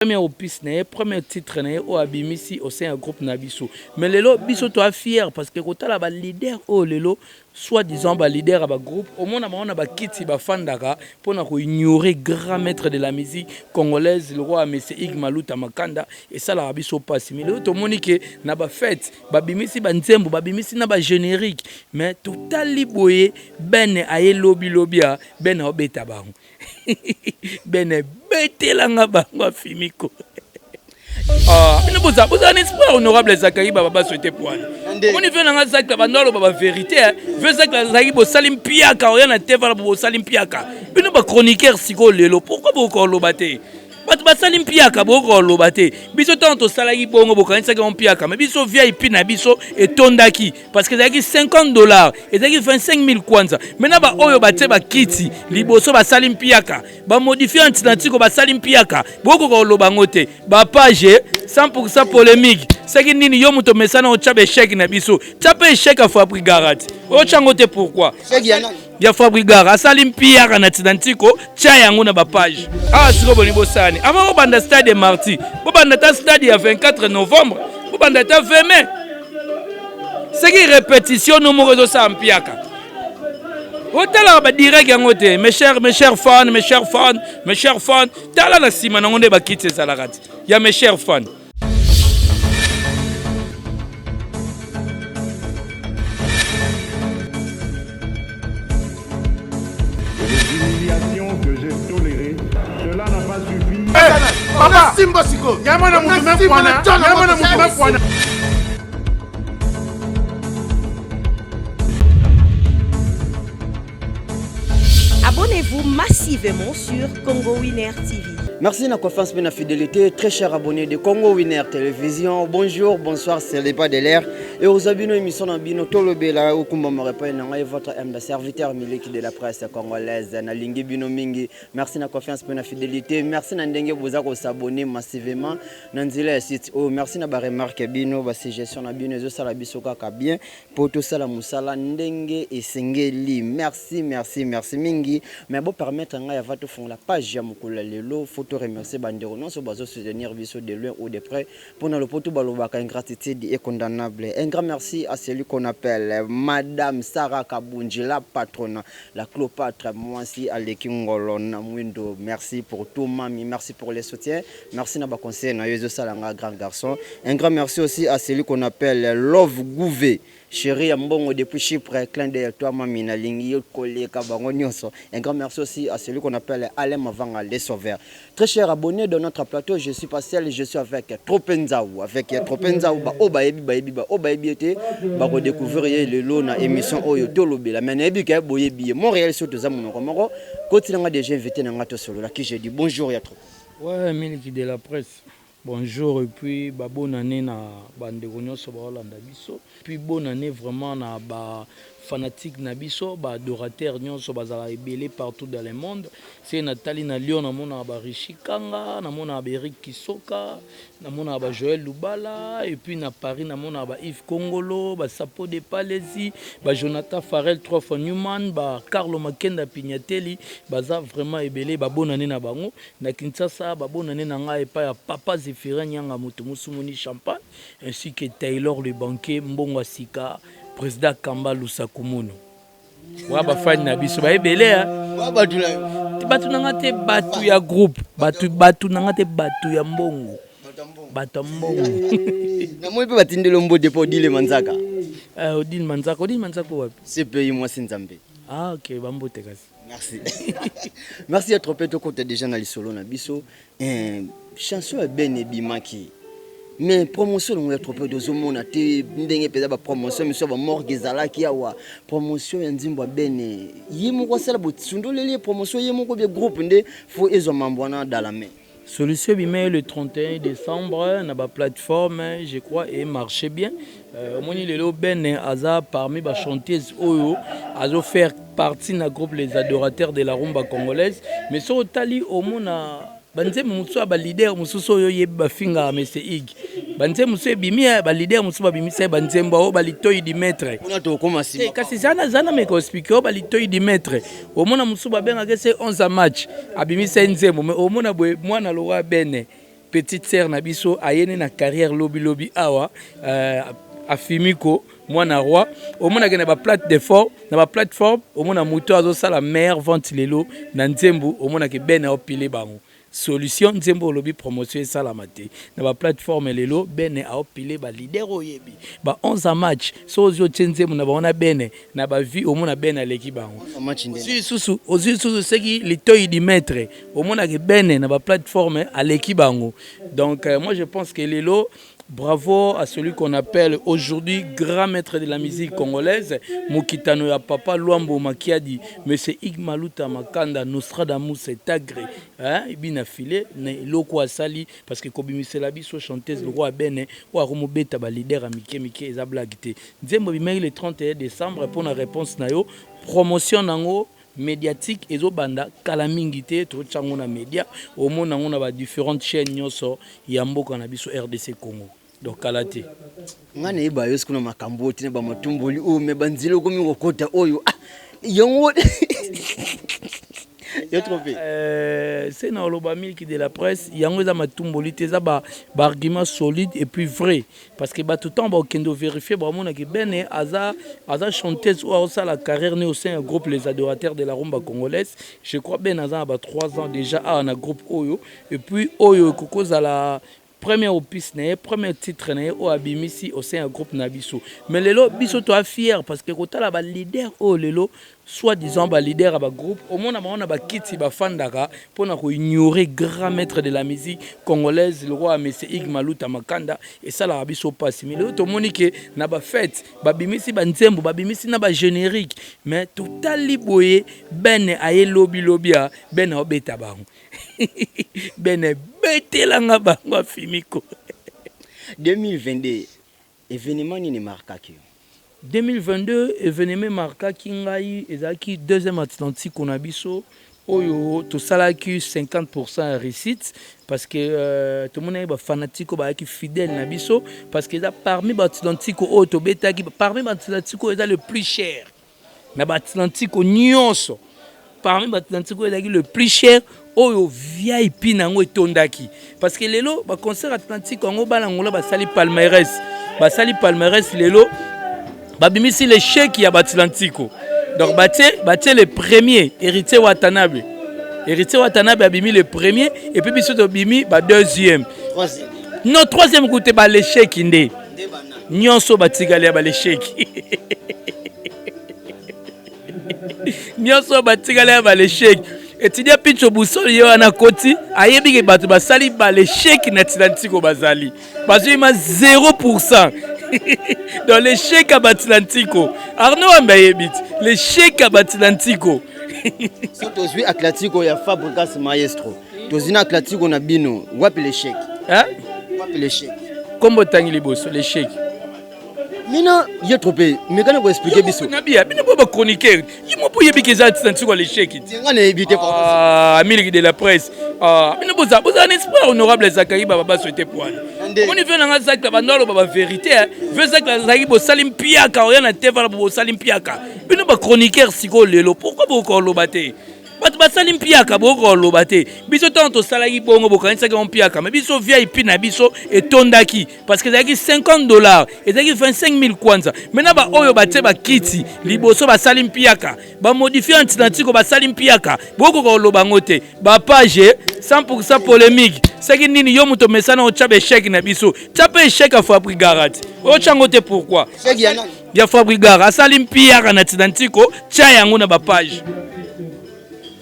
Premier opus, premier titre au abimisi au sein du groupe Nabiso. Mais lelo biso toi fier parce que quand la leader au lelo soit disant leader à groupe au moins on a kiti ba fandaka pour na ignorer grand maître de la musique congolaise le roi Monsieur Ig Maluta Makanda et ça la biso passe mais le to monique na ba fête ba bimisi ba nzembo ba bimisi na ba générique mais total liboye ben aye lobby ben obeta ba ben betelanga bango fimiko bino boza un espoir honorable Zakaï baba souhaité poil on y veut nga Zakaï bandolo baba vérité veut Zakaï bo salim piaka oya na teva bo salim piaka bino ba chroniqueur siko lelo pourquoi boko lobate batu basalim piaka boko lobate biso tanto salaki bongo bokanisa ka piaka mais biso VIP na biso etondaki parce que zaki $50 et zaki 25,000 kwanza maintenant ba oyo bate ba kiti liboso basalim piaka ba modifier antitantiko basalim piaka boko ko lobango te ba page 100% polémique saki nini yo muto mesana o chabe chèque na biso chape chèque a Fabri Garati o chango te pourquoi ya Fabri Gara salim piaka na tantiko cha yango na ba page siko boni bosani avant banda stade marti bo banda ta stade ya 24 novembre bo banda ta 20 mai c'est qui répétition no mo ça en piaka otala ba direct yango te mes chers fans tala na sima na ngonde ba kitse salakati ya mes chers fans. Que j'ai toléré, cela n'a pas suffi. Papa Simba Siko. Yamana mutume kwana. Abonnez-vous massivement sur Congo Winner TV. Merci de la confiance et de la fidélité, très chers abonnés de Congo Winner Télévision. Bonjour, bonsoir, c'est le pas de l'air. Et aux abonnés émission Nabino Tolobela ou Kumbamorepa et votre serviteur miliki de la presse congolaise, Nalingi Bino Mingi. Merci de la confiance et de la fidélité. Merci de vous s'abonner massivement. Nanzile site. Oh, merci de la remarque Bino, la suggestion Nabino, et ça la bisoka bien. Pour tout ça, la Moussala Ndenge et Sengeli. Merci Mingi. Mais bon, permettre à votre fond la page Jamukula Lelo. Remercier Bandero non se baser soutenir Biso de loin ou de près pour le poteau balobaka ingratitude est condamnable. Un grand merci à celui qu'on appelle Madame Sarah Kabunji, la patronne, la Cléopâtre Mwansi Alekingolon Mwindo. Merci pour tout mami, merci pour les soutiens, merci na ba conseil na Yezo Salanga grand garçon. Un grand merci aussi à celui qu'on appelle Love Gouvé. Chérie Mbongo depuis Chypre, clin d'œil toi mami na lingi collé kabango nyonso. Un grand merci aussi à celui qu'on appelle Alem Vanga les sauveurs. Très chers abonnés de notre plateau, je suis Pascal, je suis avec Tropenzaou. Avec Tropenzaou, Obaebi était, redécouvrir le lot na émission Oyo Tolobe. La menebi ka boyebi. Montréal sur deux amours Romoro. Continuons déjà invité na ngato solo. Là qui j'ai dit bonjour ya trop. Ouais, miliki de la presse. Bonjour et puis bonne année na bandeko nyonso ba Holanda biso. Puis bonne année vraiment na ba fanatique nabiso ba adorateur nyonso bazala ebele partout dans le monde. C'est Nathalie na Lyon na mona ba Richikanga, na mona ba Eric Kisoka, na mona ba Joël Lubala et puis na Paris na mona ba Yves Kongolo, ba Sapo de Palesi, ba Jonathan Farrell 3 fois Newman, ba Carlo Makenda Pignatelli, baza vraiment ebele ba bonne année na bango. Na Kinshasa ba bonne année na nga epa ya papa Zéphirin Nyanga Moto Musumuni Champagne ainsi que Taylor le banquier Mbongo Sika. Président Kamba Lusakumunu. Waba fan na biso ba ebele batu nanga te batu ya groupe batu nanga te batu ya mbongo batu mbongo na moi pe batindelo mbode po Odile Manzaka Odile Manzaka wapi c'est pays moi Sinzambe OK bambote kasi merci merci à trop peu to côté déjà na lisolo na biso chanson ben bimaki. Mais promotion on est trop peu de zomona te ndenge peza ba promotion monsieur ba morgezala ki awa promotion ya nzimbo bene yimo ko sala botsundolele promotion yimo ko be groupe nde fo ezo mambwana dans la main. Solution bimé le 31 décembre na ba plateforme je crois et marché bien. Moni lelo ben aza parmi ba chanteuses oyo azo faire partie na groupe les adorateurs de la rumba congolaise mais so tali au mona banze muso ba leader mususo yo yeba finga Monsieur Ig banze muso bimia ba leader muso ba bimisa banze mba ba litoi di maître on a to koma si kasi zana me ko speaker ba litoi di maître o mona muso ba benga ke c'est 11 match abimisa nzembo mais o mona boy mwana lo wa bene petite sœur na biso ayene na carrière lobi awa afimiko mwana roi omona ke na ba plateforme omona moto azosala meilleure vente lelo na nzembo omona ke ben aopile bango solution nzembo lobi promotion esalama te na ba plateforme lelo bene aopile ba leader oyebi ba 11 match so ozio nzembo na baona bene na ba vie omona bene aleki bango susu seki litoyi di maître omona ke bene na ba plateforme aleki bango donc moi je pense que lelo bravo à celui qu'on appelle aujourd'hui grand maître de la musique congolaise, Mokitano ya Papa Luambo Makiadi, mais c'est Igmaluta Makanda, Nostradamus et Agre. Il bien affilé, loko asali, parce que Kobi Miselabi, so chanteuse, le roi Bene, ou Aromo Beta, leader à Mike, et Zablagite. Nzembo Bimei le 31 décembre, pour la réponse nayo, promotion nango, médiatique et banda kalamingité to chango na média au monde on a différentes chaînes nyoso yambo kana biso RDC Congo donc kalate ngane iba yosi kuna makambo tine ba matumboli o me banzilo komi ngokota oyo yongo c'est dans le milk de la presse il y a un matumboli teza ba argument solide et puis vrai parce que tout le temps ba kendo vérifier vraiment que ben aza chanteuse ou ça la carrière né au sein un groupe les adorateurs de la rumba congolaise je crois ben aza ba 3 ans déjà à un groupe oyo et puis oyo kokoza à la premier opus premier titre au abimisi au sein un groupe nabiso mais lelo biso toi fier parce que kota la ba leader o lelo soit disant ba leader à ba groupe au monde on a ba kiti ba fandaka pour na ko ignorer grand maître de la musique congolaise le roi monsieur Igmaluta Makanda et ça la biso passe mais le to monique na ba fête ba bimisi ba nzembo ba bimisi na ba générique mais total liboye ben aye lobby ben obeta bango ben betelanga bango afimiko 2022 événement ni marqué 2022 événement marqué kingai ezaki deuxième Atlantique on a biso oyo to salaki 50% réussite parce que tout le monde est fanatique ba ki fidèle na biso parce que parmi Atlantique o to betaki parmi Atlantique est le plus cher na Atlantique nyonso parmi Atlantique est le plus cher oyo VIP nango etondaki parce que lelo ba concert Atlantique ngo balangola ba sali palmarès lelo babimisi les chèques ya Atlantico donc batie le premier héritier Watanabe abimi le premier et puis biso to bimi ba deuxième non troisième côté ba les chèques ndé nyonso batikali ba les chèques nyonso batikali ba les chèques étudiant Pincho Boussol yo na koti ayebi ke batu basali ba les chèques na Atlantico bazali bazima 0%. Dans les chèques à Atlantico Arnaud Ambayebit les chèques à Atlantico si tu Atlantico ya Fabricas Maestro tozina Atlantico na bino wapi les chèques wapi les chèques comme tangi liboso les chèques mina ye tropé mais quand vous expliquer biso na bia bino ba chroniqueur yimo pour yebi ke za Atlantico les chèques ngane éviter milk de la presse bino boza un espoir honorable Zakari baba souhaité pour on y veut na Zakari bandolo baba vérité veut Zakari Zakari bo salim piaka rien na teva bo salim piaka bino ba chroniqueur siko lelo pourquoi bo ko lobate batu basali mpiaka boko lobate biso tanto salaki bongo bokanisa ka mpiaka mais biso VIP na biso etondaki parce que zaki $50 et zaki 25,000 kwanza maintenant ba oyo batie ba kiti liboso basali mpiaka ba modifier Atlantico basali mpiaka boko ko lobangote ba page 100% polémique saki nini yo muto mesana o chabe chèque na biso chape chèque a Fabri Garat o changote pourquoi chèque ya nani ya Fabri Garat asali mpiaka na Atlantico cha yango na ba page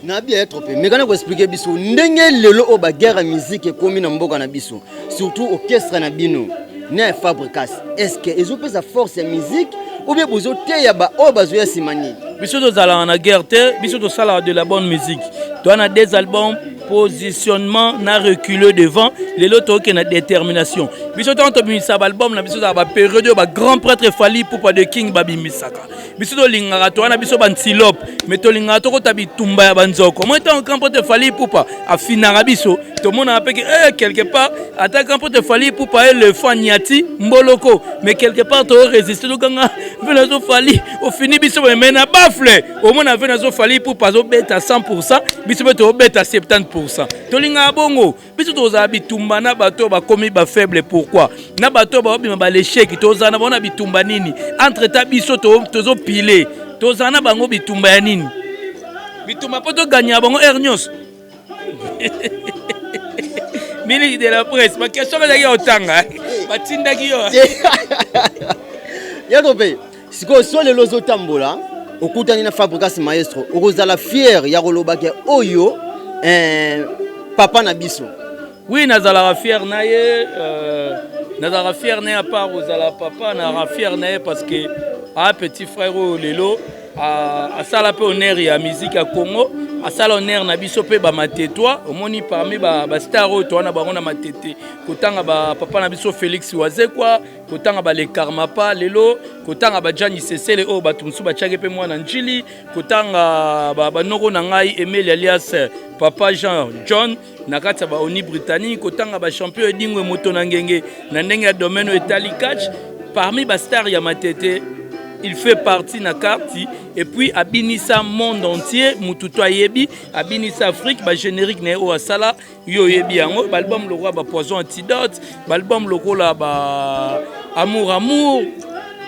na bien être peu mais quand vous expliquer biso ndenge lelo o ba guerre musique ekomi na mboka na biso surtout orchestre na bino na Fabricas est-ce que ils ont pas sa force ya musique ou bien bozo te ya ba o bazo ya simani biso to zala na guerre te biso to sala de la bonne musique to na des albums positionnement na reculer devant les loto qui na détermination biso to bimisa album na biso ba période ba grand prêtre Fally Ipupa de King Babi Misaka biso to lingaka to na biso bantilope mais to lingaka to ko tabitumba ya banzoko moi to grand prêtre Fally Ipupa afinaka biso to mona apeke quelque part ata grand prêtre Fally Ipupa le fanyati mboloko mais quelque part to résister to kanga vena zo Fally au fini biso mais na bafle au mona vena zo Fally Ipupa zo beta 100% biso to beta 70%. 100%. Tolinga bongo, biso toza bitumba na bato ba komi ba faible pourquoi? Na bato ba bima ba l'échec toza na bona bitumba nini? Entre ta biso tozo pile. Toza na bango bitumba ya nini? Bitumba poto gagner bango hernios. Mili de la presse, ma question est d'ailleurs otanga. Batinda kiyo. Yakope, siko so le lozo tambola, okutani na Fabrikas Maestro, okozala fier ya kolobaka oyo papa na biso. Oui, nazala fier na ye, nazala fier na part ozala papa na fier na ye parce que un petit frère lelo a sala pe honneur ya musique ya Congo, a sala honneur na biso pe ba matetwa, omoni parmi ba star o to na bango na matete, kotanga ba papa na biso Félix Wazekwa, kotanga ba le Karmapa lelo, kotanga ba Jani Sesele o batumsu ba chage pe mwana njili, kotanga ba noko na ngai Emile alias Papa John nakati ba Oni Britannique, kotanga ba champion edingwe moto na ngenge na ndenge ya domaine etali catch, parmi ba star ya matete. Il fait partie na carte et puis abinisa monde entier mututo ayebi abinisa Afrique ba générique na o asala yo yebi yango ba album lokwa ba poison antidote ba album lokola ba amour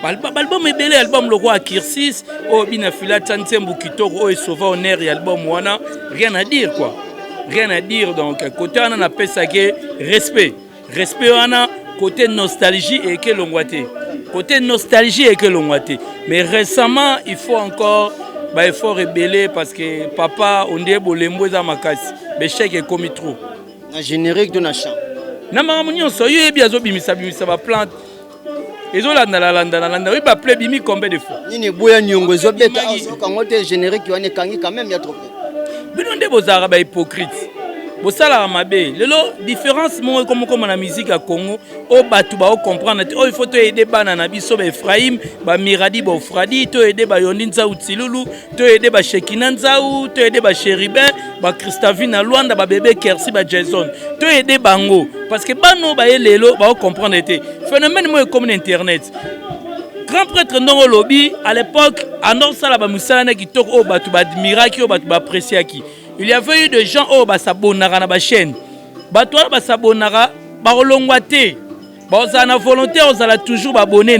ba album ebele album lokwa Kirsis o bina fila tsantembu kitoko o esova honneur ya album wana rien à dire quoi rien à dire donc côté on a pesa que respect wana côté nostalgie et que longwate. Côté nostalgie et que l'on voit. Mais récemment, il faut encore il faut rebeller parce que papa, on dit que les mots sont makasi. Mais chèque est comme trop. Un générique de Nachan. Na mamunyo so yo bien zo bimisa ba plante. Ezo landa oui ba play bimi combien de fois. Nini boya nyongo zo beta zo kangote générique yo ne kangi quand même ya trop. Bino nde bozara ba hypocrite. Bosala mabe lelo différence mo comme na musique à Congo o batu ba o comprendre o il faut to aider bana na biso ba Ephraim ba Miradi ba Fradi to aider ba Yondinza Utilulu to aider ba Shekina Nzau to aider ba Cherubin ba Christavina Luanda ba bébé Kersi ba Jason to aider bango parce que bano ba lelo ba o comprendre été phénomène mo comme internet grand prêtre ndongo lobi à l'époque andor sala ba musala na kitoko o batu ba admiraki o batu ba appréciaki. Il y avait eu des gens qui s'abonnèrent à la chaîne. Ils s'abonnèrent à la chaîne. Ils ont volonté, ils ont toujours abonné.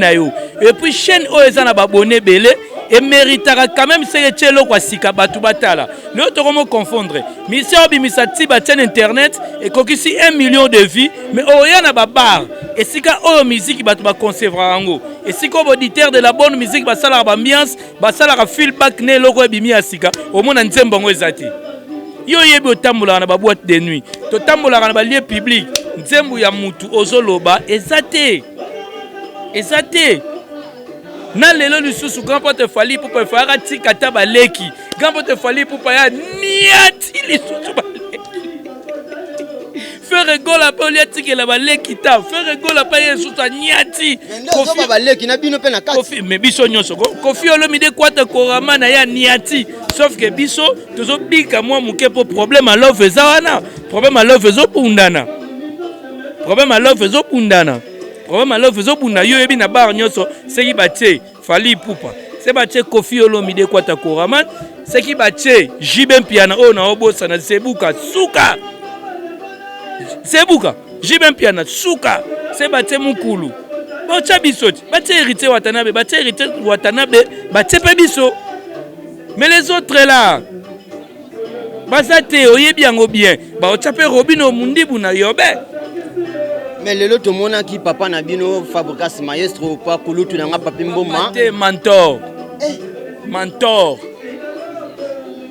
Et puis, la chaîne ils ont abonné et méritera quand même ce que tu as. Nous devons confondre. Mais si on a une internet et qu'on a 1 million de vies, mais on a une barre. Et si on a une musique qui va conserver. Et si on a auditeur de la bonne musique, on a une ambiance, on a un feedback, au moins on a un yo yebi otambola na ba boîte de nuit to tambola na ba lieu public nzembu ya mutu ozoloba ezate na lelo lisusu grand porte fali pour faire tika ta baleki grand porte fali pour ya niati lisusu baleki faire rigole après lieu tika la baleki ta faire rigole après yesu ta niati kofi baleki na bino pe na kati kofi mais biso nyonso kofi olomide kwata korama na ya niati. Sauf que biso tozo bika moi muke pour problème à love ezawana problème à love ezopundana problème à love ezopunda yo ebi na bar nyonso seki batie fali pupa se batie kofi olomide kwata koraman seki batie jibe mpiana o na obosa na sebuka jibe mpiana suka se batie mukulu batia biso batie hérité watanabe batie pe biso. Mais les autres là, basate oyebi yango bien, ba ochape Robino Mundibu na yobe. Mais le lot mona qui papa na bino Fabrikas Maestro pa kulutu na papi mboma. Mentor.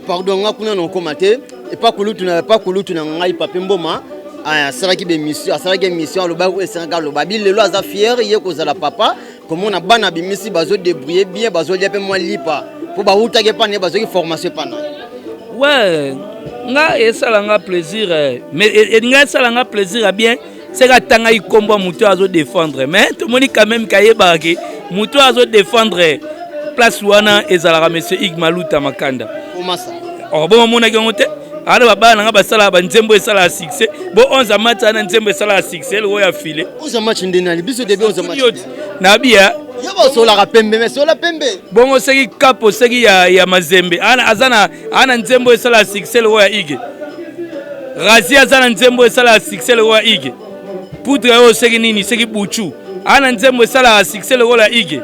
Pardon nga kuna no komate et pas kulutu na ngai papi mboma. Ah salaki be mission lo ba ko esanga lo babi le lo aza fier ye ko zala papa comme on a bana bimisi bazo débrouiller bien bazo liape moi lipa. Pour baouta ke pas ne bazo ki formation pana. Ouais, nga esala nga plaisir mais nga esala nga plaisir bien c'est que tanga ikombo muto azo défendre mais tout moni quand même kayeba ke muto azo défendre place wana ezala monsieur Igmaluta Makanda. Comment ça? Oh bon mona ke ngote ala baba nga basala ba nzembo esala succès bo 11 match na nzembo esala succès lo ya filé 11 match ndinali biso début 11 match na bia yaba sola rapembe mais sola pembe bongo seki kapo seki ya mazembe ana azana ana nzembo esala succès lo ya ige Razi azana nzembo esala succès le roi Ige. Poudre yo seki nini seki buchu. Ana nzembo esala succès le roi Ige.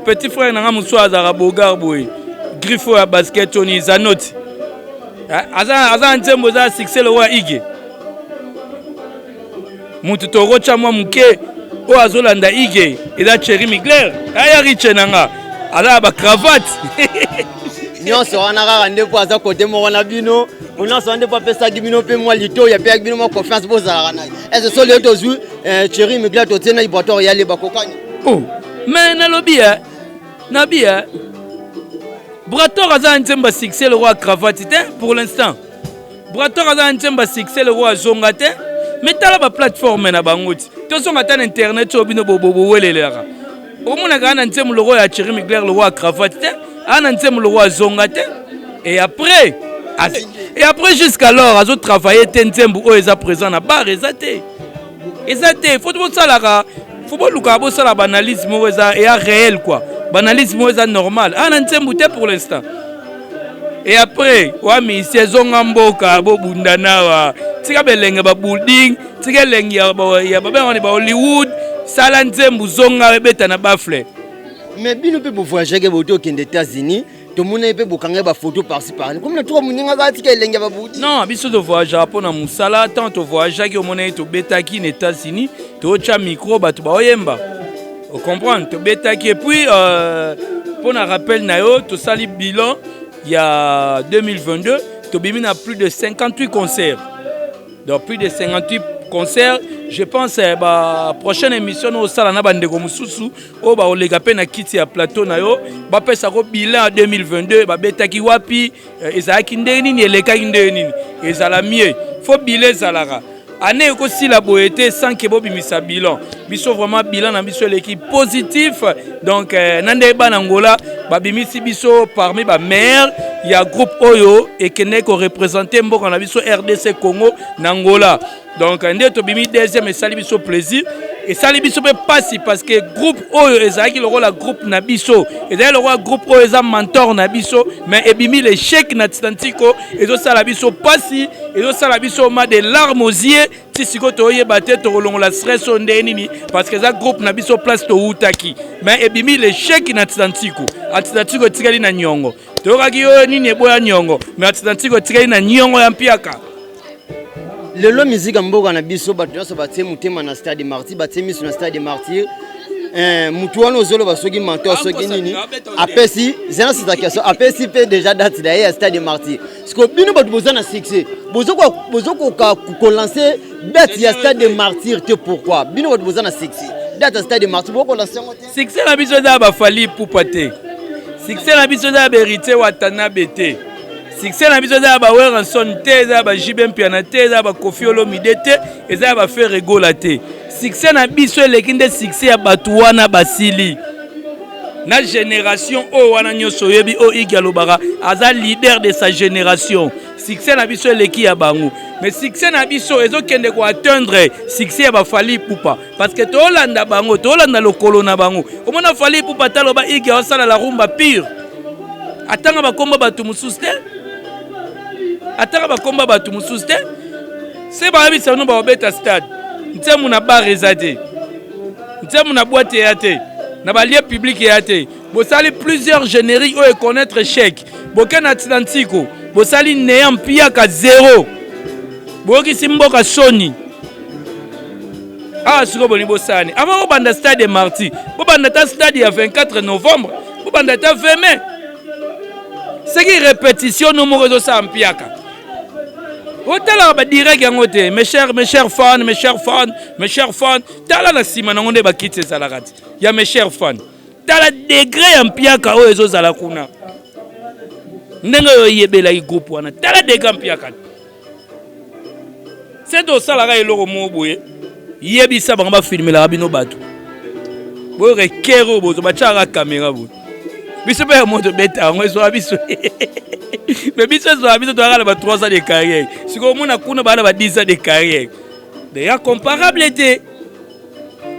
Petit frère nanga muswa azara bogar boy. Griffo ya basket Tony Zanoti. Azana nzembo esala succès le roi Ige. Mutu torocha mwa muke o azolanda Ige eza Thierry Mugler. Aya riche nanga. Ala ba cravate. Nyonso wana kaka ndepo aza kote moko na bino nyonso ndepo apesaki bino mpe mwa lito ya mpe bino mwa confiance bozalaka na ye ese so leo tozwi Thierry Mugler totie na laboratoire ya leba kokani mais nalobi Brator aza nzemba succès le roi cravate pour l'instant Brator aza nzemba succès le roi zonga te mais tala ba plateforme na bangoti tozonga ta na internet so bino welelera omonaka na nzemba le roi ya Thierry Mugler le roi cravate te ana nzemba le roi zonga te et après jusqu'alors azo travailler te nzemba o eza présent na bar ezate faut tout ça faut pas luka bo sala banalisme mo eza et réel quoi banalisme mo eza normal ana nzemba te pour l'instant et après wa mi saison mboka bo bundana wa tika belenge ba building tika lengi ya ba Hollywood sala nzemba zonga beta na bafle. Mais bino pe bo voyager ke boto aux États-Unis to mona pe bokanga ba photo par-ci par-là comme na to muninga ga tika elenge ba budi non biso de voyager pour na musala tant to voyager ke mona to betaki aux États-Unis to cha micro ba to ba oyemba vous comprenez to betaki et puis pour na rappel na yo to sali bilan il y a 2022 to bimi na plus de 58 concerts donc plus de 58 concerts. Je pense la prochaine émission au Salana Bandeko Mususu au ba olega pe na kiti ya plateau na yo ba pesa ko bilan 2022 ba betaki wapi ezaki ndeni ni eleka ndeni ezala mieux faut bilan zalara année ko si la boété sans que bobi misa bilan biso vraiment bilan na biso l'équipe positif donc nande ba Angola ba bimisi biso parmi ba maire il y a groupe Oyo et kene ko représenter mboka na biso RDC Congo na Angola. Donc ndé to bimi deuxième et sali biso plaisir et sali biso pe passi parce que groupe Oyo ezaki le rôle groupe na biso et d'ailleurs le rôle groupe Oyo eza mentor na biso mais ebimi les chèques na Atlantico ezo sala biso passi ezo sala biso ma de larmes aux yeux ti siko to yeba te to longola stress onde nini parce que za groupe na biso place to utaki mais ebimi les chèques na Atlantico tikali na nyongo to kaki yo nini eboya nyongo mais Atlantico tikali na nyongo ya mpiaka. Lelo musique mboka na biso bato nyonso batie mutema na Stade Martyr batie miso na Stade Martyr mutu wana ozolo basoki mentor soki nini apesi zena situation apesi pe déjà date d'ailleurs Stade Martyr parce que bino bato boza na succès bozoko ko lancer date ya Stade Martyr te pourquoi bino bato boza na succès date ya Stade Martyr boko lancer succès na biso da ba fali poupate succès na biso da berité watana bete succès na biso za ba Weranson te za ba Jibem Piana te za ba Kofi Olomide te za ba faire rigola te succès na biso lekinde succès ya batu wana basili na génération o wana nyoso yebi o igalobara aza leader de sa génération succès na biso leki ya bangu mais succès na biso ezokende ko atteindre succès ya ba Fally Ipupa parce que to landa bango to landa lokolo na bango omona Fally Ipupa taloba igi osala la rumba pure atanga ba komba batu mususte ataka bakomba batu mususu te se ba bisa no ba beta stade ntemu na bar ezate ntemu na boîte ya te na ba lieu public ya te bo sali plusieurs génériques o connaître chèque bo ken Atlantico bo sali néant pia ka zéro bo ki simboka soni siko boni bo sani avant bo banda Stade Martyr bo banda ta stade ya 24 novembre bo banda ta 20 mai c'est qui répétition no mo rezo sa mpiaka Otala ba direct yango te mes chers fans tala na sima na ngonde ba kitse salakati ya mes chers fans tala degré ya mpiaka o ezo zala kuna ndenga yo yebela i groupe wana tala degré mpiaka c'est do salaka eloko mo boye yebisa banga ba filmela bino bato bo rekero bozo ba chara caméra bo biso pe moto beta ngo ezo abiso mais biso zo abiso to ala ba 3 ans de carrière siko mona kuna ba 10 ans de carrière d'ailleurs comparable était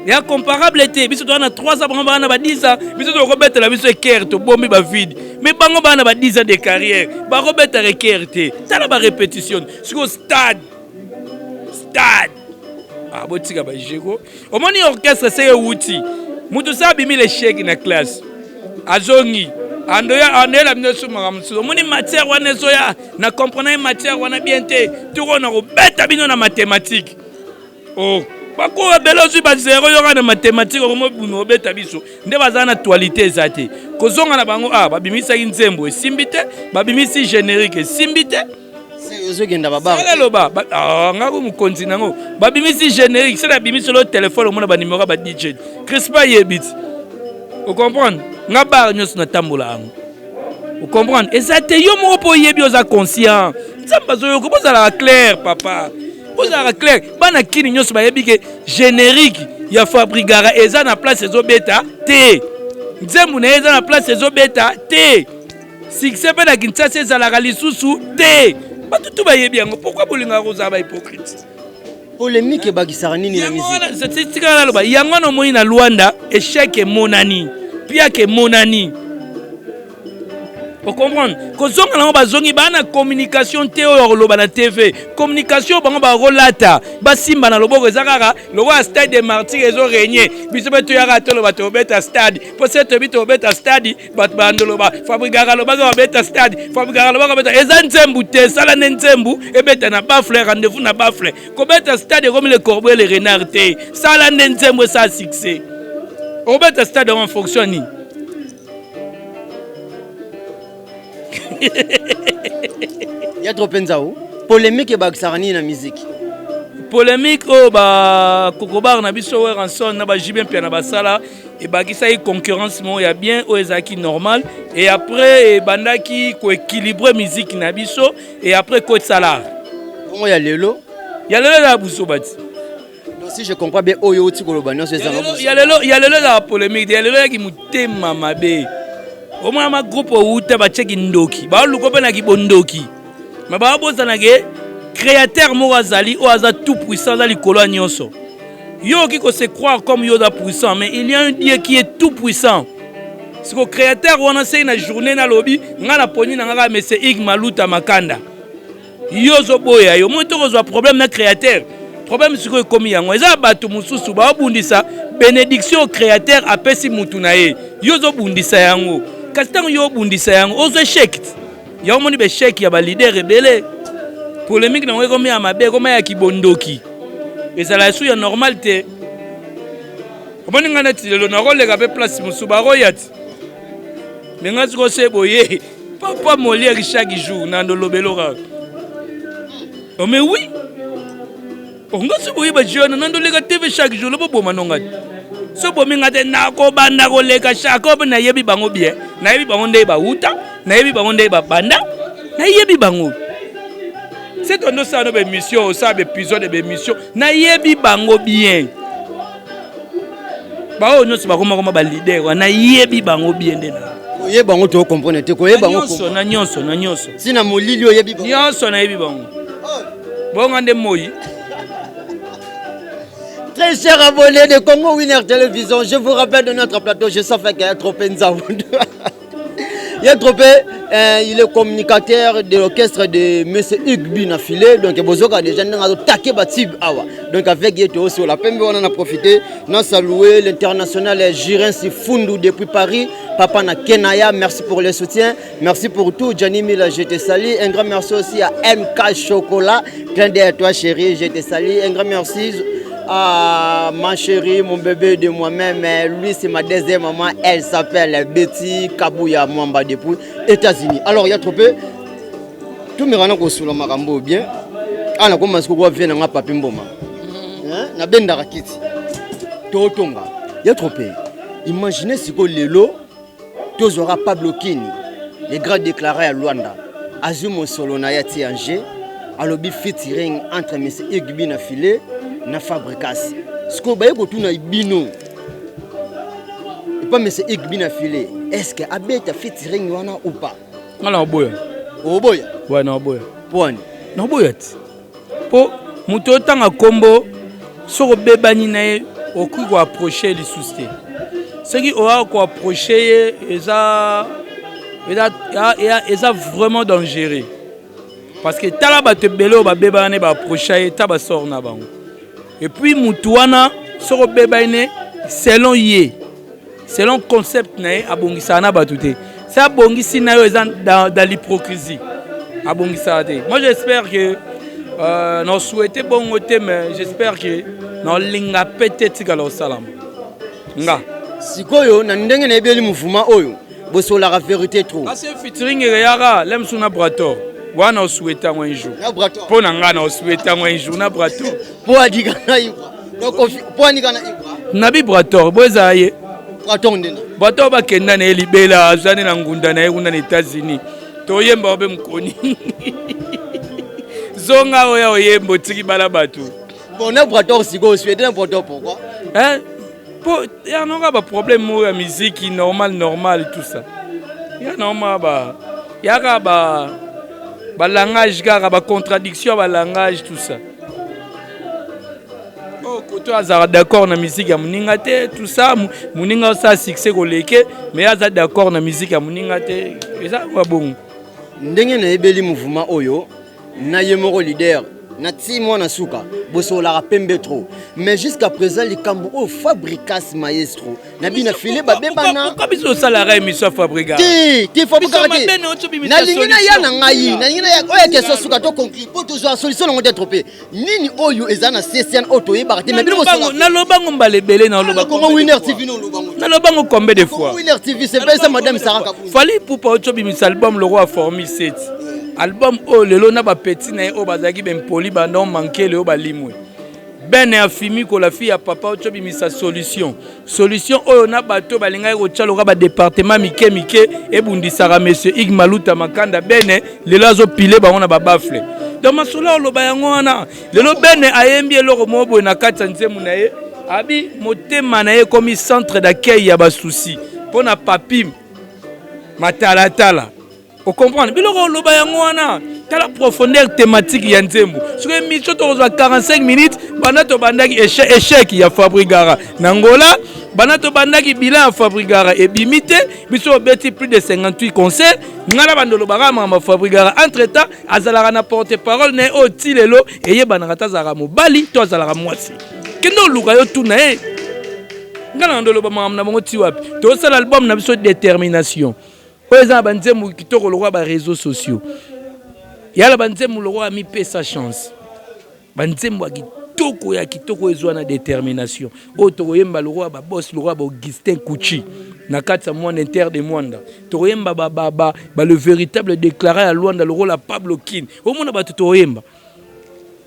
ya comparable te biso to na 3 ans bango bana ba 10 ans biso to robeta la biso équerre to bombi ba vide mais bango bana ba 10 ans de carrière ba robeta équerre te tala ba répétition sur stade ah botika ba jego au moni orchestre c'est outil mutu sa bimi les chèques na classe azongi andoya la binoso makamsu au moni matière wana soya na comprendre matière wana bien te tu rona robeta bino na mathématique oh bako belozi ba zéro yoka na mathématique ko mo buno beta biso nde bazana actualité zate kozonga na bango babimisa nzembo esimbite babimisi générique esimbite ezogenda baba loba ngako mukonzi nango babimisi générique c'est la bimisi le téléphone mona ba numéro ba DJ Crispa yebit vous comprenez nga bar nyos na tambola ango vous comprenez et ça te yo mo po yebi oza conscient samba zo ko bozala clair papa bozala clair bana kini nyos ba yebi ke générique ya Fabrigara eza na place ezobeta te nzembu na eza na place ezobeta te succès pe na Kinshasa ezala lisusu te batutu ba yebi yango pourquoi bolinga ko za ba hypocrite polémique bakisaka nini na musique c'est tika loba yango no moyi na Luanda échec monani pia ke monani vous comprenez kozonga nango bazongi bana communication te oyo loba na TV communication bango ba rolata basimba na loboko ezakaka lobo stade de martyrs ezo régner biso beto ya rato loba to beta stade po seto bito beta stade bat bando loba Fabrigara loba ga beta stade Fabrigara loba ga beta ezanzembu te sala nzembu ebeta na bafle rendez-vous na bafle ko beta stade comme le corbeau et le renard te sala nzembu ça succès au beta stade en fonctionne. Il y a trop penzao polémique bakisaka nini na musique polémique oh ba kokobar na biso ranson na ba jibien pia na basala et bakisa y concurrence mo ya bien o ezaki normal et après bandaki ko équilibrer musique na biso et après ko salar comment ya lelo la buso bati donc si je comprends bien oyo oti ko lobanya so ezanga ya lelo la polémique ya lelo ya ki mutema mabe au moins ma groupe outa ba cheki ndoki ba luko pe na ki bondoki mais ba boza na ke créateur mo azali o aza tout puissant za likolo nyonso yo ki ko se croire comme yo da puissant mais il y a un Dieu qui est tout puissant c'est que créateur wana c'est une journée na lobby nga na poni na nga monsieur Ig Maluta Makanda yo zo boya yo mo to ko problème na créateur problème c'est que comme yango eza bato mususu ba bundisa bénédiction au créateur apesi mutu na ye yo zo bundisa yango kasi tango yo bundisa yango ozo échec ya omoni be échec ya ba leader rebelle polémique na ngoko ya mabe koma ya kibondoki ezala su ya normal te omoni ngana ti le na role ka pe place musuba royati menga ziko seboye papa Molière chaque jour na ndolobelo ka oh mais oui onga seboye ba jeune na ndoleka TV chaque jour lo boma nongati so bomi ngate nako banda ko leka shako na yebi bango bien na yebi bango ndey ba uta na yebi bango ndey ba banda na yebi bango c'est ton ça no be mission ça be épisode de mission na yebi bango bien ba o nyonso ba koma ba leader na yebi bango bien ndena oye bango to comprendre te ko ye bango na nyonso sina molili oyebi bango nyonso na yebi bango bonga nde moyi. Très chers abonnés de Congo Winner Télévision, je vous rappelle de notre plateau, je sais qu'il y a trop il est communicateur de l'orchestre de M. Hugues Binafilé, donc il a déjà attaqué Batib Awa. Donc avec Yeto sur la peine, on en a profité. Nous avons salué l'international Jirin Sifundu depuis Paris, Papa na Kenaya, merci pour le soutien, merci pour tout. Gianni Mila, je te salue. Un grand merci aussi à MK Chocolat, clin d'œil à toi chérie, je te salue. Un grand merci à ma chérie, mon bébé de moi-même, lui c'est ma deuxième maman, elle s'appelle Betty Kabouya Mwamba depuis États-Unis. Alors il y a trop peu, tout me rend sur le marambo bien. Ah, comment est-ce que vous venez à Papi Mboma? Na benda rakiti. Totonga. Il y a trop peu. Imaginez si que le lot, tous aura Pablo Kini, les grands déclarés à Luanda, Azumo Solonaya Tiangé, à l'objet featuring entre M. Igbi na filé. Na fabrication ce que baye ko tuna bino et pas monsieur Igbi na filé est-ce que abeta featuring wana ou pas ngala boya ouais na boya point na boya po muto tanga kombo soko bebani na okoki koapproche lisusu te soki oya koapproche eza vraiment dangereux parce que tala bato ebele oyo babeba wana baapproche ye ta basor na bango et puis mutu wana soko obeba ene selon ye selon concept na ye abongisaka na bato te se abongisi na yo eza dans l'hypocrisie abongisaka te. Moi j'espère que non souhaité bongo te mais j'espère que non linga peut-être que salam nga sikoyo na ndenge na ebeli mouvement oyo bosola la vérité trop parce que featuring yara lem suna brator wana souhaité un jour na brator po na nga na souhaité un jour na brator po adika na ibra donc po anika na ibra na bi brator boza ye brator ndena brator ba kenda na libela azani na ngunda na yekunda na États-Unis to yemba obe mkoni zonga oya oyembo tiki bala batu bon na brator sikoyo souhaité na brator pourquoi hein pour y a non pas problème de musique normal tout ça y a normal y a ba langage ba contradiction ba langage tout ça oh koto azara d'accord na musique ya muninga te tout ça muninga ça succès koleke mais aza d'accord na musique ya muninga te eza kwa bon ndenge na ebeli mouvement oyo na yemoko leader na timo na suka bosola pembe trop mais jusqu'à présent les kambo au fabricas maestro na bina filé babebana pourquoi biso salarié émission fabrica ti fabrica na lingina ya na ngai na lingina ya oya question suka to conclure pour toujours solution ngo d'être tropé nini oyo ezana CCN auto yebarte mais bilo bosola na lobango mbalebele na lobango comment Winner TV no lobango na lobango combien de fois Winner TV c'est pas ça madame Sarah Kabou fallait pour pas auto bimisa album le roi formé 7 album oh lelo na ba petit na o bazaki ben poli ba non manquer le o ba limwe ben afimi ko la fille ya papa o chobi misa solution oyo na bato balinga ko tchalo ka ba département mike e bundisaka monsieur Ig Maluta Makanda bene lelo azo pile ba ona ba bafle donc masolo lo ba yango wana lelo bene ayembi eloko mobo na kati nzemu na ye abi motema na ye comme centre d'accueil ya ba souci pona papim matalatala. Vous comprenez? Biloko loba yango wana tala profondeur thématique ya nzembo. Sur émission to 45 minutes banato bandaki échec ya Fabrigara. Nangola banato bandaki bilan ya Fabrigara et bimité biso beti plus de 58 concerts. Ngala bandolo barama ma Fabrigara entre-temps azalaka na porte-parole ne oti lelo eye banaka zara mobali to azalaka mwasi. Kendo luka yo tuna ngala ndolo ba mamna bango ti wapi. To sala album na biso détermination. Par exemple, banzemu kitoko le roi ba réseaux sociaux. Yala banzemu le roi mi paie sa chance. Banzemu kitoko ya kitoko ezwana détermination. Oto yemba le roi ba boss le roi ba Augustin Kouchi. Na katsa monde inter de Mwanda. To yemba ba le véritable déclaré à Luanda le roi la Pablo Kin. Au monde ba to yemba.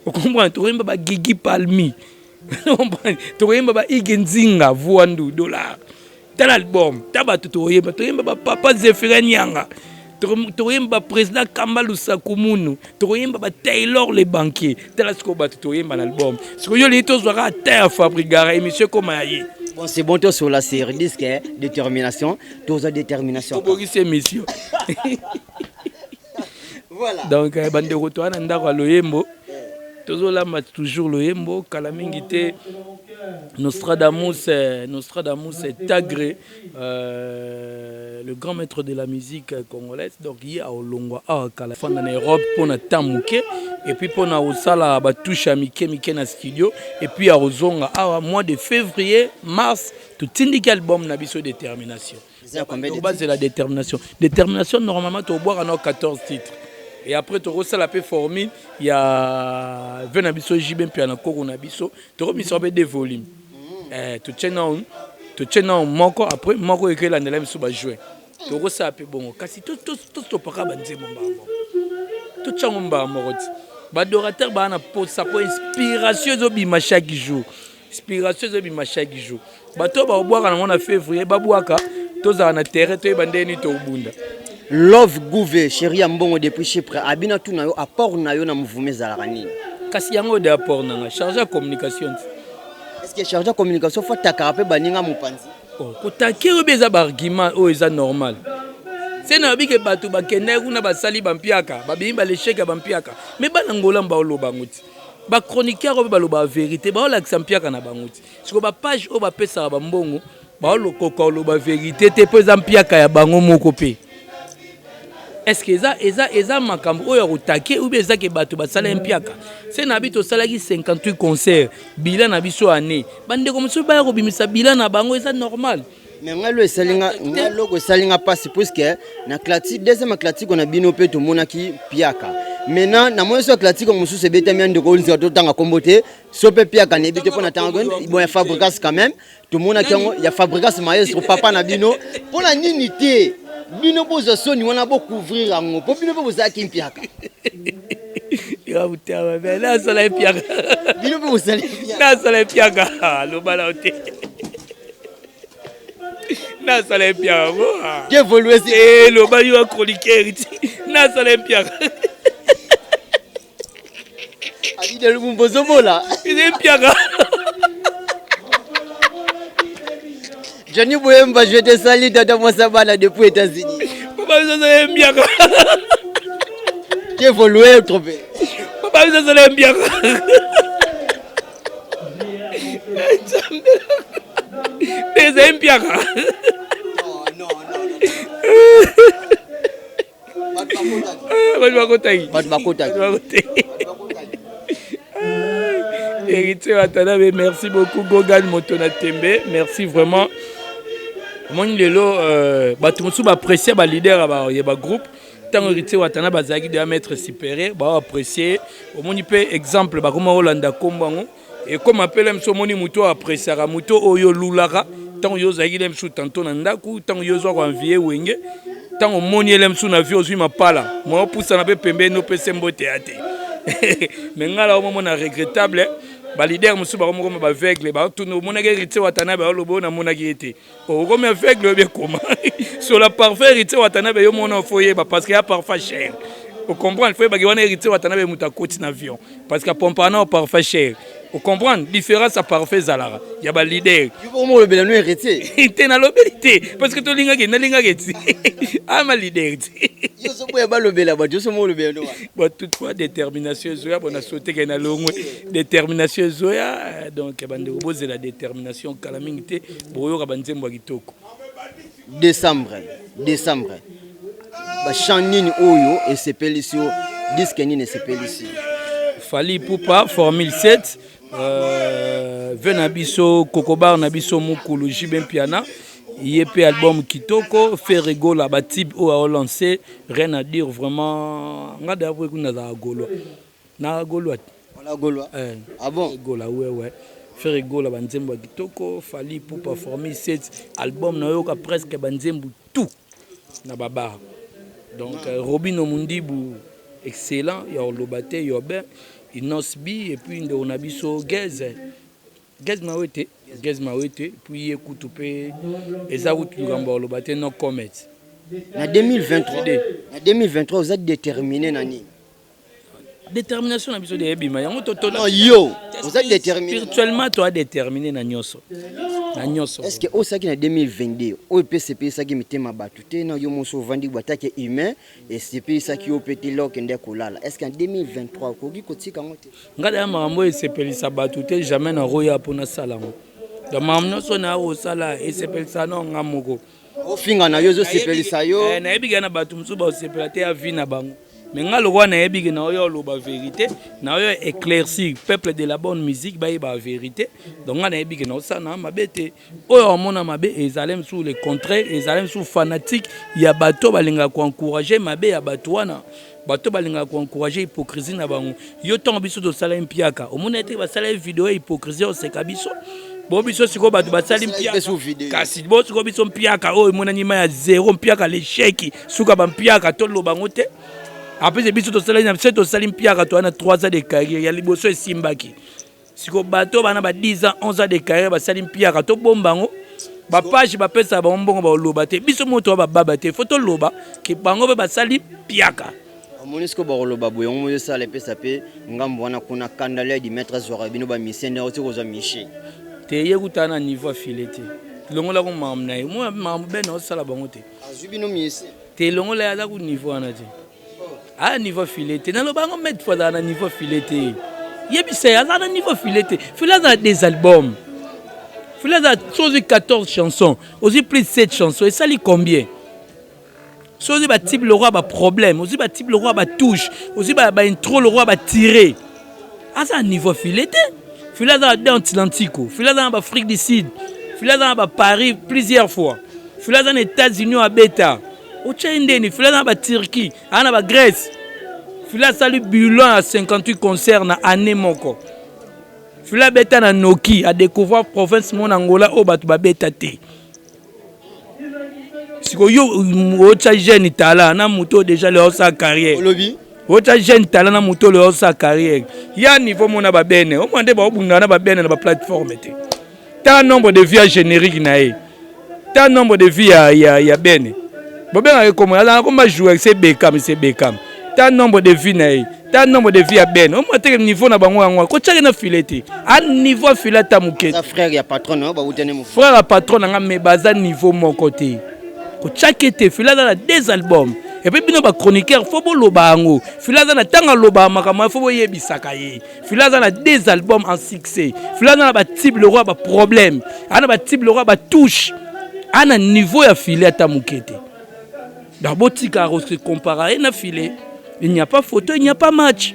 Vous comprenez? To yemba ba Gigi Palmi. To yemba ba Igenzinga Vuandu dollar. Tel album, tabato toyemba ba papa Zephirin Nyanga, toyemba président Kambalou Sakumunu, toyemba ba Taylor les banquiers, tel sko ba toyemba l'album. Ce que yo les tous à terre Fabrigara émission comme aïe. Bon c'est bon toi sur la série disque détermination, tous à détermination. Pour cette émission. Voilà. Donc bande retour na ndako loyembo. Tozola ma toujours loyembo kala mingi te. Nostradamus est Tagré, le grand maître de la musique congolaise. Donc il y a au Longwa à Calafan en Europe pour na Tamouké et puis pour na Osala touche à Mike na studio et puis à Ozonga à mois de février mars tout indique album na biso détermination. C'est la détermination. Détermination normalement tu boire en 14 titres. Et après, tu as la formule, il y a 20 nabiso JB puis na Koko nabiso, tu as mis des volumes. Tu tiens en moko après moko écrit la nela miso ba jouer. Tu as ça peu bon. Kasi tout pas banze mon ba. Tout chango ba moroti. Ba dorateur ba na pour ça pour inspiration zo bima chaque jour. Inspiration zo bima chaque jour. Ba to ba boire na février ba boaka, to za na terre to bandeni to bunda. Love Gouvé, chéri Ambongo depuis Chypre, abina tout na yo apport na yo na mouvement zalarani. Kasi yango de apport na charge à communication. Est-ce que charge à communication faut takarape baninga mupanzi? Oh, ko takiro beza argument o eza normal. C'est na bi ke batu ba kende kuna ba sali ba mpiaka, ba bimba l'échec ba mpiaka. Mais ba ngola mba oloba nguti. ba chroniqueur oyo baloba vérité baolakisa mpiaka na bango ti siko bapage oyo bapesaka bambongo baolokoka oloba vérité te mpo eza mpiaka ya bango moko mpe est-ce que eza makambo oyo akotake ou bien ezaki bato basala mpiaka se na bi tosalaki 58 concert bilan na biso année bandeko mosusu baya kobimisa bilan na bango eza normal. Mais ngalo esalinga passe puisque na classique deuxième classique on a bino pe to monaki piaka maintenant na moyo so classique musu se betami ndeko olisa to tanga kombote so pe piaka ne bité pona tanga bon ya Fabrikas quand même to monaki ya Fabrikas maestro papa na bino pona nini te bino bozo soni wana bo couvrir ango po bino bo zaki piaka ya utawa bela sala piaka bino bo zali na sala piaka lo bala ote na sala piaka que évoluer c'est le bayo chroniqueur na sala piaka ali de lumbozo bola c'est piaka Johnny Boyemba je te salue dans mon sabana depuis États-Unis papa ça c'est piaka que évoluer trouver papa ça c'est piaka c'est piaka Héritier Watanabe, merci beaucoup Gogan Motona Tembe, merci vraiment. Mon lelo bato musu ba apprécier ba leader ba groupe tant Héritier Watanabe bazaki de mettre supérieur ba apprécier au moni pe exemple ba comme Holanda Kombango et comme appelle mso moni muto apprécier ra muto oyo lulaka tant yo zaki dem sou tanto na ndaku tant yo zo envier wenge tant au moni elem sou na vie ozui mapala moi poussa na pe pembe no pe sembote ate mais ngala au moment regrettable ba leader musu ba comme ba aveugle ba tout no monaki Héritier Watanabe ba lobo na monaki ete o comme aveugle bien comment sur la parfait Héritier Watanabe yo mona foyer ba parce qu'il y a parfait cher o comprendre faut ba ki wana Héritier Watanabe muta koti na avion parce que pompana au parfait cher o comprendre différence à parfait zalara ya ba leader yo mo le belano Héritier te na lobelité parce que to linga ke na linga ke ah ma leader yo so boya ba lobela ba jo so mo le belano bon toutefois détermination zoya bon a sauté ke na longwe détermination zoya donc bande boze la détermination kala mingité boyo ka banzembo kitoko décembre ba chanini oyo et sepelisi disque nini sepelisi Fali Poupa formule 7 Venabiso Kokobar Nabiso Mukulu Jibem Piana YP album Kitoko Ferrego la batib ou a lancé rien à dire vraiment ngada après kuna za golo na golo wala golo ah bon golo ouais Ferrego la banzembo Kitoko Fali Poupa formule 7 album na yoka presque banzembo tout na baba donc Robin Omundibu excellent ya lobate yobe Inosbi et puis on a biso Gez Mawete puis écoute et ça vous gamba lobate no comment na 2023 vous êtes déterminé nani détermination na biso de ebima yango toto non yo vous êtes déterminé spirituellement toi déterminé na nyoso est-ce que au saki na 2022 au PCP saki mitema batute na yo moso vandi batake humain et CP saki au pété lok ndé kolala est-ce qu'en 2023 ko gi kotika ngote ngada ya mambo esepelisa batute jamais na roya pona salango da mamno so na o sala esepelisa no ngamoko o finga na yo zo sepelisa yo na ebiga na batu msuba osepela te ya vie na bango mais ngalo wana ebiga na yo loba vérité na yo éclaircir peuple de la bonne musique ba ba vérité donc ngana ebiga na osana mabete oyo mona mabe ezalem sous le contraire ezalem sous fanatique ya bato balinga ko encourager mabe ya bato wana bato balinga ko encourager hypocrisie na bango yo tongo biso to sala mpiaka omona ete ba sala vidéo hypocrisie o sekabiso bo biso siko bato basali mpiaka kasi bo siko biso mpiaka oyo mona nyima ya zéro mpiaka l'échec suka ba mpiaka to lobango te après biso to sala na to sali mpiaka to na 3 ans de carrière ya liboso esimbaki siko bato bana ba 10 ans 11 ans de carrière basali mpiaka to bombango ba page ba pesa ba mbongo ba loba te biso moto ba baba te photo loba ki bango be basali mpiaka Monisco Baroloba Boyon mo ça les pesa pe ngambo wana kuna kandale di maître Zora bino ba missionnaire oti koza miché te yekutana niveau filete longola ko mamna mo mam ben o sala bango te azubino miese te longola ya ku niveau wana te a niveau filete na lo bango met fois na niveau filete Yebise aza na niveau filete. Fila a des albums. Fila a 14 chansons, aussi plus de 7 chansons et ça lui combien? Aussi ba type le roi ba problème, aussi ba type le roi ba touche, aussi ba intro le roi ba tirer. Aza niveau filete. Fila a dans Atlantico, Fila a ba Afrique du Sud, Fila a ba Paris plusieurs fois. Fila a aux États-Unis à Beta. Ochendeni, Fila a ba Turquie, ana ba Grèce. Fila salut Bulon à 58 concerts na année moko. Fila beta na Noki à découvrir province mon Angola au batu ba beta te. Siko yo ocha jeune tala na muto déjà le sa carrière. Olobi. Ocha jeune tala na muto le sa carrière. Ya niveau mona ba bene, o mwande ba obunga na ba bene na ba plateforme te. Tant nombre de vues génériques na e. Tant nombre de vues ya bene. Bobenga comme ala comme jouer c'est Beckham. Tant nombre de vues na e. Tant nombre de vues à ben. Au moins tel niveau na bango ngwa. Ko tchaka na filete. A niveau filata mukete. Sa frère ya patron no ba utene mo. Frère ya patron nga me baza niveau mon côté. Ko tchaka te filata na des albums. Et puis bino ba chroniqueur faut bo loba ngo. Filata na tanga loba makama faut bo yebisaka ye. Filata na des albums en succès. Filata na ba type le roi ba problème. Ana ba type le roi ba touche. Ana niveau ya filata mukete. D'abord tika se comparer na filet. Il n'y a pas photo, il n'y a pas match.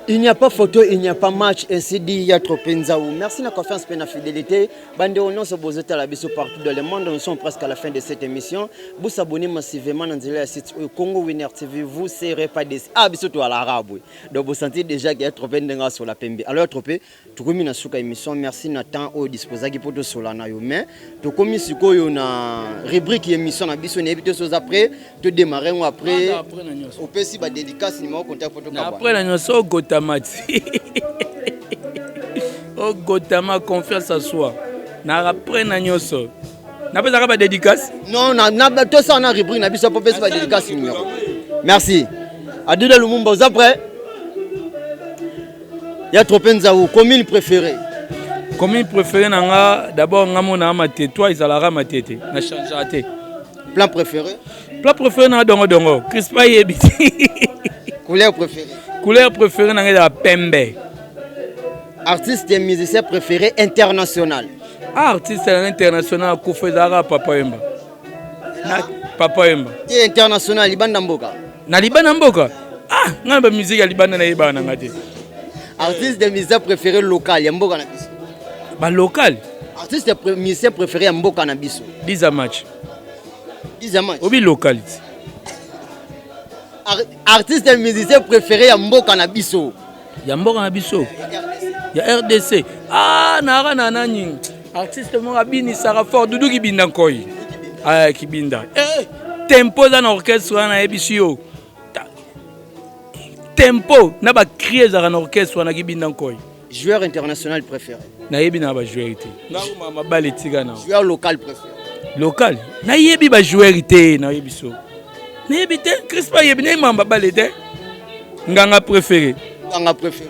Il n'y a pas photo, il n'y a pas match. Ainsi dit Yatro Penzaou. Merci de la confiance et de la fidélité. Bande au nom de Bozeta la Bissou partout dans le monde. Nous sommes presque à la fin de cette émission. Vous vous abonnez massivement dans le site Congo Winner TV. Vous ne serez pas déçus. Ah, Bissou, toi, l'arabe. Donc, vous sentez déjà qu'il y a trop de sur la PMB. Alors, trop peu, tu commis dans cette émission. Merci Nathan au disposé qui peut te soulager. Mais, tu commis sur une rubrique émission à Bissou. N'évitez pas après. Tu démarres ou après. Au PC, bah, dédicace, numéro contact pour te après, la notion Gotamati. Oh, Gotama, confiance en soi. Na après, na nyoso. Na pas de dédicace? Non, tout ça, on a rubrique. Na Bissou, pour PC, bah, dédicace, numéro. Merci. Adila Lumumba, vous après? Il y a trop de commune préférée. Commune préférée, d'abord, on a ma tête. Toi, ils allaient ma tête. Na change. Plan préféré? Plan préféré, na dongo. Crispa yebiti. Couleur préférée? Couleur préférée, na la pembe. Artiste et musicien préféré international? Artiste international, Koufezara Papa Yemba. Papa Yemba. Et international, Liban Mboka? Na Liban Mboka? Ah, on a la musique à Liban na Liban. Artiste et musicien préféré local, Mboka na biso? Ba local? Artiste et musicien préféré Mboka na biso? 10 match. 10 match? Obi local. Artiste et musicien préféré Mboka na biso? Ya Mboka na biso? Ya RDC. Ah, nara nani. Artiste mo abini sara fort Dudu Kibinda koy. Ah, Kibinda. Tempo dans orchestre na ebisio. Tempo na ba crier dans orchestre na Kibinda koy. Joueur international préféré? Na yebi na ba joueur té. Na ma balle tika na. Joueur local préféré? Local. Na yebi ba joueur té na yebiso. Na yebi té Crispa yebi na ma balle té. Nganga préféré. Nganga préféré.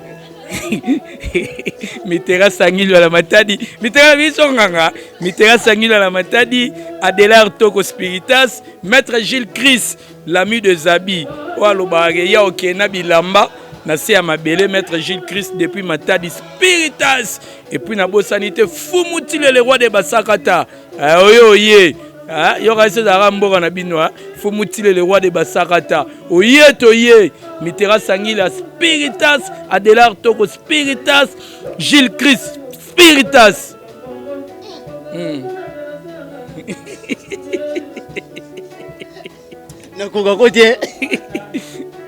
Mitera Sangilo à la Matadi, Mitera Visonganga, Mitera Sangilo à la Matadi, Adélar Toko Spiritas, Maître Gilles Chris, l'ami de Zabi, Oualobareya Okena Bilamba, Nasé à Mabele, Maître Gilles Chris depuis Matadi Spiritas, et puis Nabo Sanité, Fumutile le roi de Basakata, oye. Ah, il y aura ces arambes en abinois, Fumutile le roi de Basakata, oye, Mitera Sangila Spiritas, Adélar Toko Spiritas, Gilles Chris Spiritas.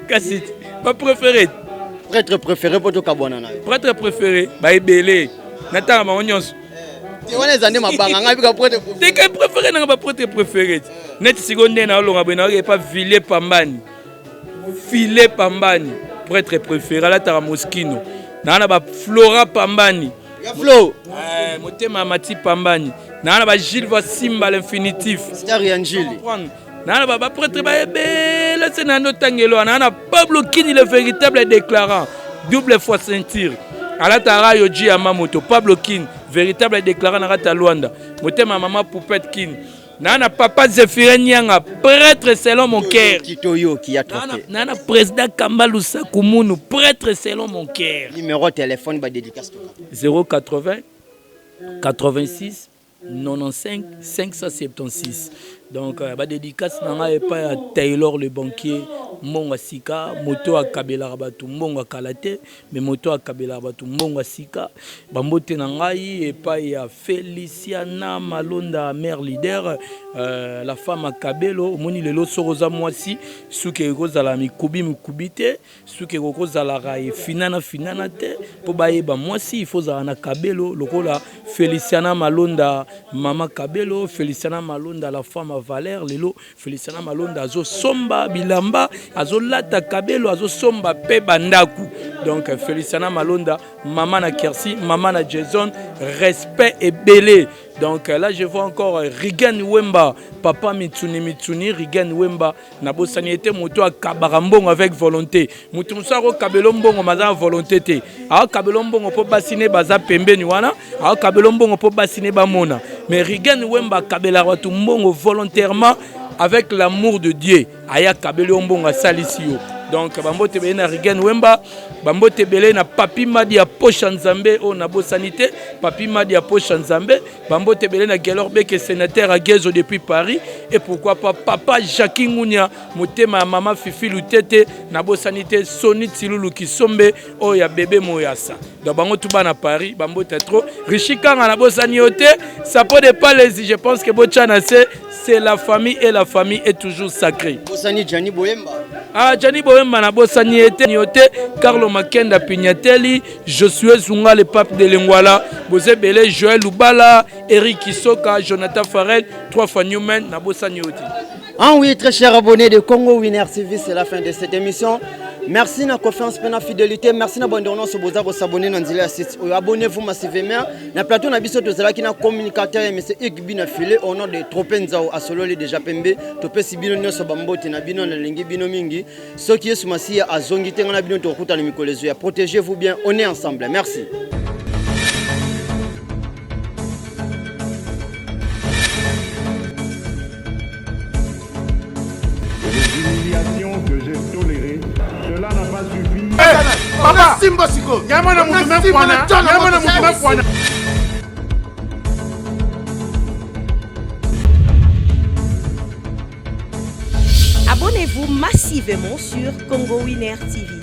Kassit, ma préféré. Prêtre préféré pour toi Kabonana. Prêtre préféré, Baïbélé. Nathan Maonios. Tu vois les années ma banga, prêtre préféré. C'est quel préféré n'a pas prêtre préféré. Net secondaire na longa bena pas Vilé Pambani. Filé Pambani, prêtre préféré la tara Moskino. Na ba Flora Pambani. Flo. Motema Mati Pambani. Na ba Gilles Simba l'infinitif. Star Angeli. Na ba prêtre ba belle c'est na notangelo na Pablo Kini le véritable déclarant. Double fois ceinture. Ala tara yoji ama moto Pablo Kini véritable déclarant na rata Luanda. Motema mama Poupette Kini. Nana papa Zéphirin Nyanga, prêtre selon mon cœur. Kitoyo qui a troqué. Nana président Kambalou Sakoumounou, prêtre selon mon cœur. Numéro de téléphone, bah dédicace. 080 86 95 576. Donc, bah dédicace nanga et pas Taylor le banquier, Monga Sika, moto à Kabela Rabatu, Monga Kalate, mais moto à Kabela Rabatu, Monga Sika, Bambote Nangai et pas ya Feliciana Malonda, mère leader, la femme à Kabelo, Moni Lelo Soroza Moisi, Souke Rozala Mikubi Mukubite, Souke Rozala Rai, Finana te, Pobaye Moisi, il faut Zana Kabelo, Lokola, Feliciana Malonda, Mama Kabelo, Feliciana Malonda, la femme à Valère, Lelo, Feliciana Malonda, Azo Somba, Bilamba, Azo Lata Kabelo, Azo Somba, Pe Bandaku. Donc, Feliciana Malonda, Maman na Kersi, Maman na Jason, respect et belé. Donc là, je vois encore Rigan Wemba, Papa Mitsuni, Rigan Wemba, Nabo Saniete, Moto à Kabarambon avec volonté. Moutoumsaro Kabelombon, Maza volonté. Alors Kabelombon, on peut bassiner Baza Pembe Nuana, alors Kabelombon, on peut bassiner Bamona. Mais Rigan Wemba, Kabelarotumbon, volontairement, avec l'amour de Dieu. Aya Kabelombon à Salisio. Donc Bambote Belé na Rigan Wemba, Bambote Belé na Papi Madi à Pochanzambe au Nabo Sanité, Papi Madi à Pochanzambe, Bambote Belé na Gelorbeck sénateur à Guézo depuis Paris, et pourquoi pas Papa Jackie Ngounia, Motema Maman Fifi Lutete, Nabo Sanité, Soni Tsilulu Kisombe, oh ya bébé Moyasa. Donc Bango Touba na Paris, Bambote trop, Richika na Nabo Saniote, ça peut pas les, je pense que Bochana c'est la famille et la famille est toujours sacrée. Bosani Gianni Boyemba. Ah, Gianni Boyemba na Bosani était nioté, Carlo Makenda Pignatelli, Josué Zunga, le pape de Lingwala, Bosé Belé, Joël Lubala, Eric Kisoka, Jonathan Farrell, 3 fois Newman na Bosani Oti. Ah oui, très chers abonnés de Congo Winner TV, c'est la fin de cette émission. Merci de la confiance et de la fidélité. Merci de vous abonner à la site. Abonnez-vous massivement. Na plateau na biso tozala ki na communicateur M. Igbi na filé au nom de Tropenzao à Sololi déjà Pembe. Topé si bino nyoso bambote na bino na lingi bino mingi. Ceux qui sont massi à zongi tenga na bino to kuta na mikolezo ya. Protégez-vous bien. On est ensemble. Merci. Que j'ai toléré, cela n'a pas suffi. Papa Simba Siko. Yamana Moutoumé Fouana. Abonnez-vous massivement sur Congo Winner TV.